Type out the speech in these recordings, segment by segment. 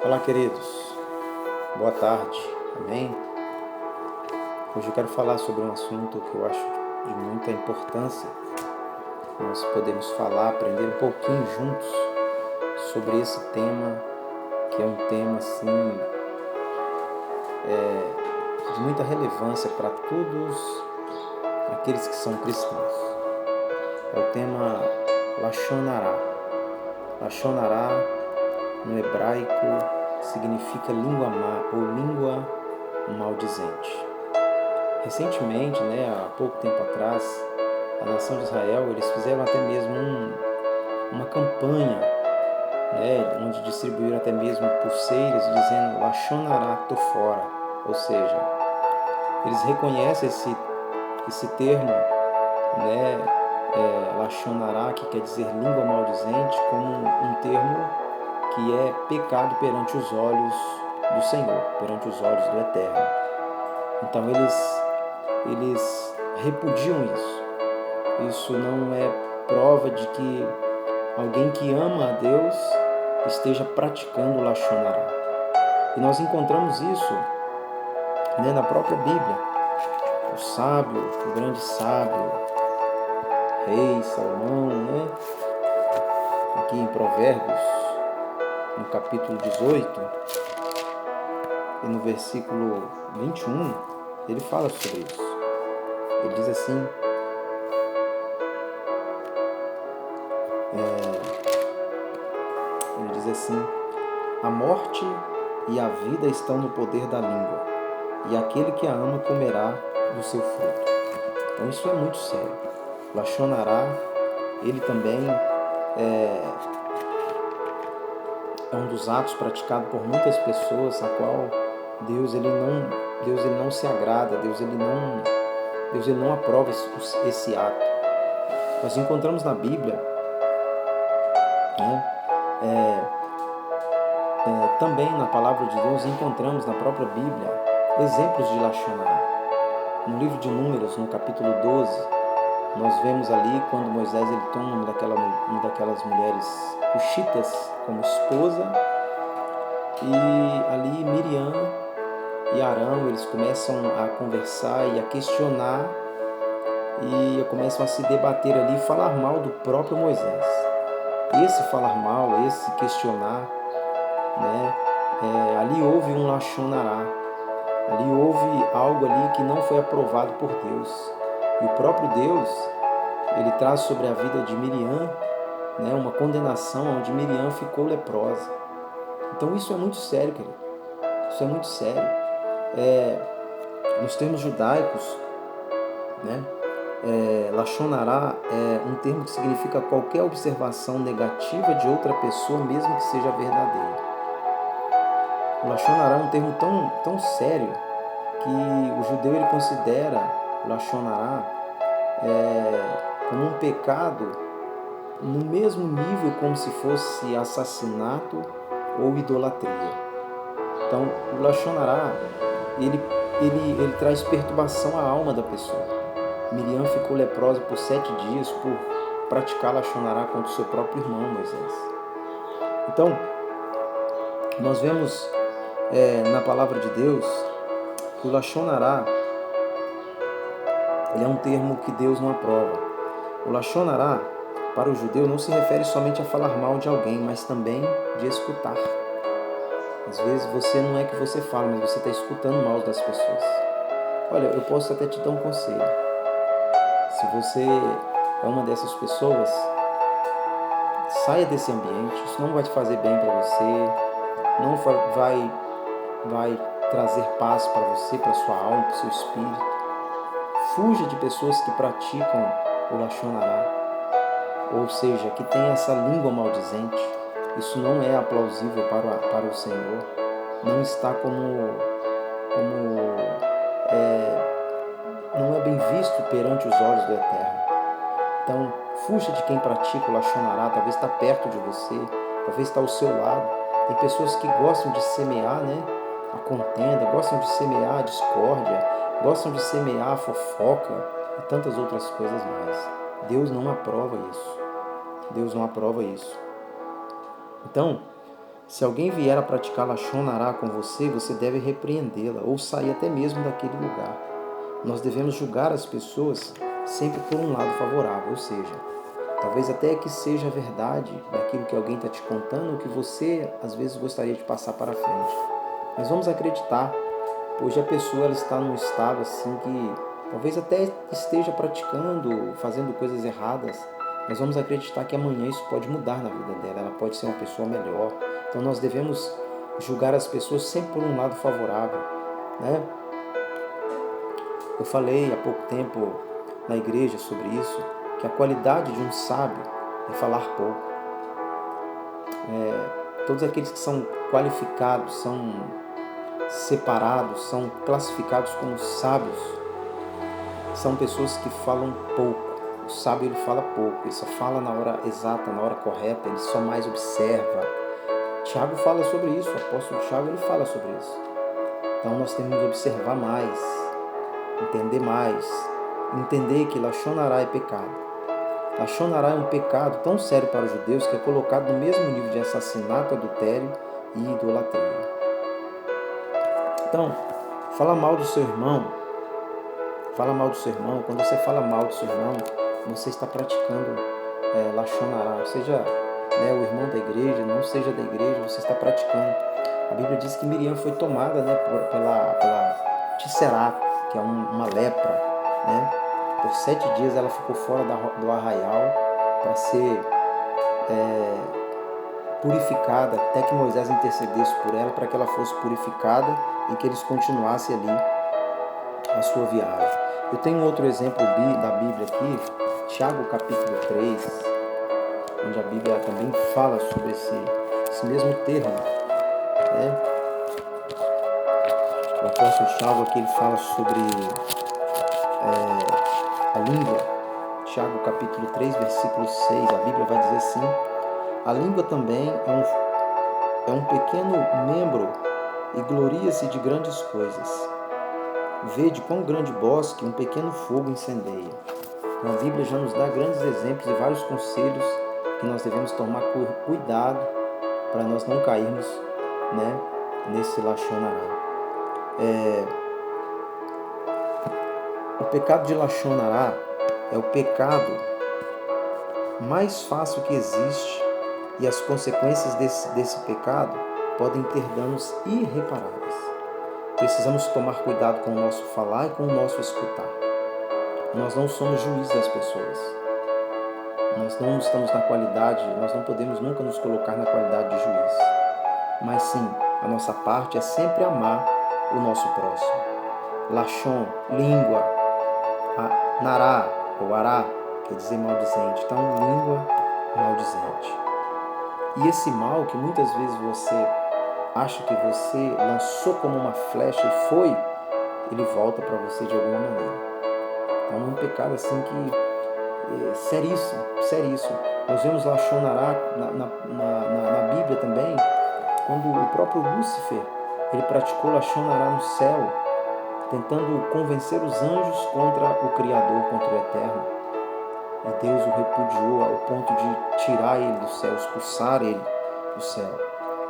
Olá, queridos. Boa tarde. Amém? Hoje eu quero falar sobre um assunto que eu acho de muita importância. Nós podemos falar, aprender um pouquinho juntos sobre esse tema, que é um tema assim, de muita relevância para todos aqueles que são cristãos. É o tema Lashon Hara. Lashon Hara, no hebraico, significa língua má ou língua maldizente. Recentemente, há pouco tempo atrás, a nação de Israel, eles fizeram até mesmo uma campanha, onde distribuíram até mesmo pulseiras dizendo Lashon Hara, tô fora. Ou seja, eles reconhecem esse termo, Lashon Hara, que quer dizer língua maldizente, como um termo que é pecado perante os olhos do Senhor, perante os olhos do Eterno. Então eles repudiam isso. Isso não é prova de que alguém que ama a Deus esteja praticando o Lashon Hara. E nós encontramos isso na própria Bíblia. O sábio, o grande sábio, rei Salomão, aqui em Provérbios, no capítulo 18 e no versículo 21, ele fala sobre isso. Ele diz assim, a morte e a vida estão no poder da língua, e aquele que a ama comerá do seu fruto. Então isso é muito sério. Lashon Hara, ele também é um dos atos praticados por muitas pessoas, a qual Deus ele não se agrada, Deus ele não aprova esse ato. Nós encontramos na Bíblia, também na palavra de Deus, encontramos na própria Bíblia exemplos de Lashon Hara. No livro de Números, no capítulo 12, nós vemos ali quando Moisés ele toma uma daquelas mulheres cuxitas como esposa, e ali Miriam e Arão, eles começam a conversar e a questionar e começam a se debater ali e falar mal do próprio Moisés. Esse falar mal, esse questionar, ali houve um Lashon Hara, ali houve algo ali que não foi aprovado por Deus. E o próprio Deus, ele traz sobre a vida de Miriam, uma condenação onde Miriam ficou leprosa. Então isso é muito sério, querido. Isso é muito sério. Nos termos judaicos, Lashon Hara é um termo que significa qualquer observação negativa de outra pessoa, mesmo que seja verdadeira. O Lashon Hara é um termo tão sério que o judeu ele considera o Lashon Hara como um pecado no mesmo nível como se fosse assassinato ou idolatria. Então, o Lashon Hara, ele traz perturbação à alma da pessoa. Miriam ficou leprosa por 7 dias por praticar Lashon Hara contra o seu próprio irmão Moisés. Então, nós vemos na palavra de Deus que o Lashon Hara ele é um termo que Deus não aprova. O Lashon Hara, para o judeu, não se refere somente a falar mal de alguém, mas também de escutar. Às vezes você não é que você fala, mas você está escutando mal das pessoas. Olha, eu posso até te dar um conselho. Se você é uma dessas pessoas, saia desse ambiente. Isso não vai te fazer bem para você, não vai trazer paz para você, para sua alma, para o seu espírito. Fuja de pessoas que praticam o Lashon Hara, ou seja, que tem essa língua maldizente. Isso não é aplausível para o Senhor, não está não é bem visto perante os olhos do Eterno. Então, fuja de quem pratica o Lashon Hara, talvez está perto de você, talvez está ao seu lado. Tem pessoas que gostam de semear a contenda, gostam de semear a discórdia, gostam de semear a fofoca e tantas outras coisas mais. Deus não aprova isso. Deus não aprova isso. Então, Se alguém vier a praticar Lashon Hará com você, você deve repreendê-la ou sair até mesmo daquele lugar. Nós devemos julgar as pessoas sempre por um lado favorável, ou seja, talvez até que seja verdade daquilo que alguém está te contando ou que você às vezes gostaria de passar para frente. Mas vamos acreditar, hoje a pessoa ela está num estado assim que talvez até esteja praticando, fazendo coisas erradas, mas vamos acreditar que amanhã isso pode mudar na vida dela, ela pode ser uma pessoa melhor. Então nós devemos julgar as pessoas sempre por um lado favorável, né? Eu falei há pouco tempo na igreja sobre isso, que a qualidade de um sábio é falar pouco. Todos aqueles que são qualificados, são separados, são classificados como sábios, são pessoas que falam pouco. O sábio ele fala pouco, ele só fala na hora exata, na hora correta, ele só mais observa. Tiago fala sobre isso, o apóstolo Tiago ele fala sobre isso. Então nós temos que observar mais, entender mais, entender que Lashon Hará é pecado. Lashon Hará é um pecado tão sério para os judeus que é colocado no mesmo nível de assassinato, adultério e idolatria. Então, fala mal do seu irmão. Quando você fala mal do seu irmão, você está praticando Lashon Hará, seja o irmão da igreja, não seja da igreja, você está praticando. A Bíblia diz que Miriam foi tomada pela Tisserá, que é uma lepra, né? Por 7 dias ela ficou fora do arraial para ser purificada, até que Moisés intercedesse por ela, para que ela fosse purificada e que eles continuassem ali a sua viagem. Eu tenho outro exemplo da Bíblia aqui, Tiago capítulo 3, onde a Bíblia também fala sobre esse mesmo termo, né? O apóstolo Tiago aqui ele fala sobre a língua. Tiago capítulo 3, versículo 6, a Bíblia vai dizer assim: a língua também é um pequeno membro e gloria-se de grandes coisas. Vede quão grande bosque um pequeno fogo incendeia. Então a Bíblia já nos dá grandes exemplos e vários conselhos que nós devemos tomar cuidado para nós não cairmos, né, nesse Lashon Hará. O pecado de Lashon Hará é o pecado mais fácil que existe e as consequências desse pecado podem ter danos irreparáveis. Precisamos tomar cuidado com o nosso falar e com o nosso escutar. Nós não somos juízes das pessoas. Nós não estamos na qualidade, nós não podemos nunca nos colocar na qualidade de juiz. Mas sim, a nossa parte é sempre amar o nosso próximo. Lashon, língua, Nará ou Ará, quer dizer maldizente. Então, língua maldizente. E esse mal que muitas vezes você acha que você lançou como uma flecha e foi, ele volta para você de alguma maneira. Então é um pecado assim que seríssimo. Nós vemos Lashon Hará na Bíblia também, quando o próprio Lúcifer ele praticou Lashon Hará no céu, tentando convencer os anjos contra o Criador, contra o Eterno. E Deus o repudiou ao ponto de tirar ele do céu, expulsar ele do céu.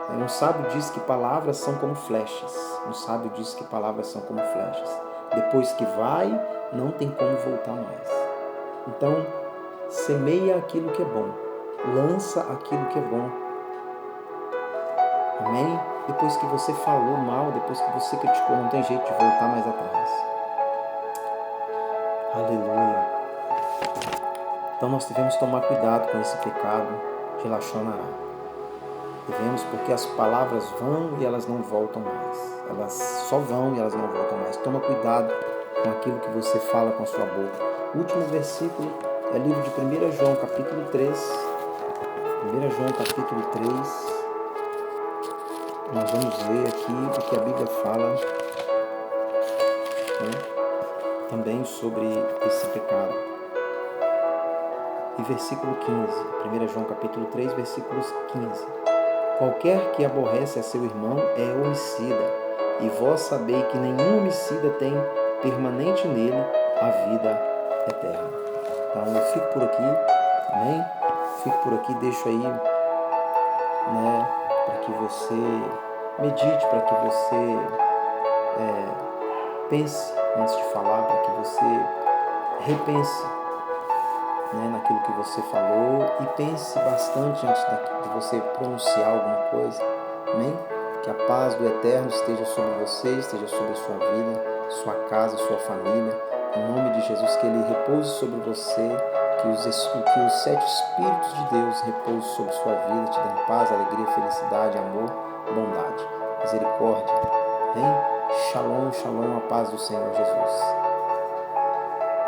Um sábio diz que palavras são como flechas. Depois que vai, não tem como voltar mais. Então, semeia aquilo que é bom. Lança aquilo que é bom. Amém? Depois que você falou mal, depois que você criticou, não tem jeito de voltar mais atrás. Aleluia. Então nós devemos tomar cuidado com esse pecado de Lashon Hará. Devemos, porque as palavras vão e elas não voltam mais. Elas só vão e elas não voltam mais. Toma cuidado com aquilo que você fala com a sua boca. O último versículo é livro de 1 João, capítulo 3. 1 João, capítulo 3. Nós vamos ler aqui o que a Bíblia fala, né, também sobre esse pecado. E versículo 15. 1 João, capítulo 3, versículos 15. Qualquer que aborrece a seu irmão é homicida, e vós sabeis que nenhum homicida tem permanente nele a vida eterna. Então eu fico por aqui, amém? Fico por aqui, deixo aí, né, para que você medite, para que você pense antes de falar, para que você repense, né, naquilo que você falou e pense bastante antes de você pronunciar alguma coisa. Amém? Que a paz do Eterno esteja sobre você, esteja sobre a sua vida, sua casa, sua família. Em nome de Jesus, que Ele repouse sobre você, que os 7 Espíritos de Deus repousem sobre sua vida, te dando paz, alegria, felicidade, amor, bondade, misericórdia. Amém? Shalom, shalom, a paz do Senhor Jesus.